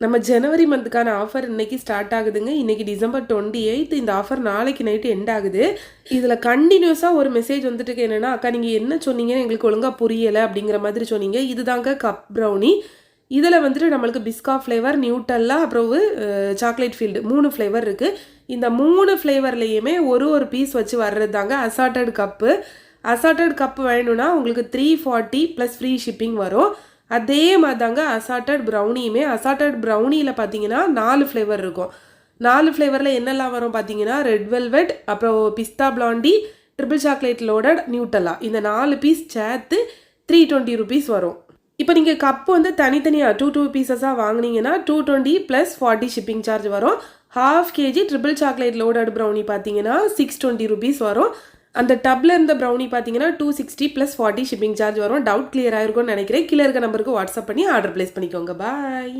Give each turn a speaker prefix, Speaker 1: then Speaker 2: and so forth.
Speaker 1: நம்ம ஜனவரி மந்த்துக்கான ஆஃபர் இன்னைக்கு ஸ்டார்ட் ஆகுதுங்க. இன்னைக்கு டிசம்பர் 28 இந்த ஆஃபர் நாளைக்கு நைட்டு எண்ட் ஆகுது. இதில் கண்டினியூஸாக ஒரு மெசேஜ் வந்துட்டு என்னென்னா, அக்கா நீங்கள் என்ன சொன்னீங்கன்னு எங்களுக்கு ஒழுங்காக புரியலை அப்படிங்கிற மாதிரி சொன்னீங்க. இதுதாங்க கப் ப்ரௌனி. இதில் வந்துட்டு நம்மளுக்கு பிஸ்கா ஃப்ளேவர், நியூட்டல்லா, அப்புறம் சாக்லேட் ஃபீல்டு 3 ஃப்ளேவர் இருக்குது. இந்த 3 ஃப்ளேவர்லேயுமே ஒரு பீஸ் வச்சு வர்றது தாங்க அசார்டட் கப்பு. அசார்டட் கப்பு வேணும்னா உங்களுக்கு 340 ப்ளஸ் ஃப்ரீ ஷிப்பிங் வரும். அதே மாதிரி தாங்க அசார்டட் ப்ரௌனியுமே. அசார்டட் ப்ரௌனியில் பார்த்தீங்கன்னா 4 ஃப்ளேவர் இருக்கும். 4 ஃப்ளேவரில் என்னெல்லாம் வரும் பார்த்தீங்கன்னா, ரெட் வெல்வெட், அப்புறம் பிஸ்தா பிளாண்டி, ட்ரிபிள் சாக்லேட் லோடட், நியூட்டல்லா. இந்த 4 பீஸ் சேர்த்து 320 ருபீஸ் வரும். இப்போ நீங்கள் கப்பு வந்து தனித்தனியாக 2 பீசஸாக வாங்கினீங்கன்னா 220 ப்ளஸ் 40 ஷிப்பிங் சார்ஜ் வரும். ½ kg triple chocolate loaded brownie பார்த்தீங்கன்னா 620 ருபீஸ் வரும். அந்த டப்பில் இருந்த ப்ரௌனி பார்த்தீங்கன்னா 260 ப்ளஸ் 40 ஷிப்பிங் சார்ஜ் வரும். டவுட் கிளியர் ஆகிருக்கும்னு நினைக்கிறேன். கீழே இருக்க நம்பருக்கு வாட்ஸ்அப் பண்ணி ஆர்டர் ப்ளேஸ் பண்ணிக்கோங்க. பாய்.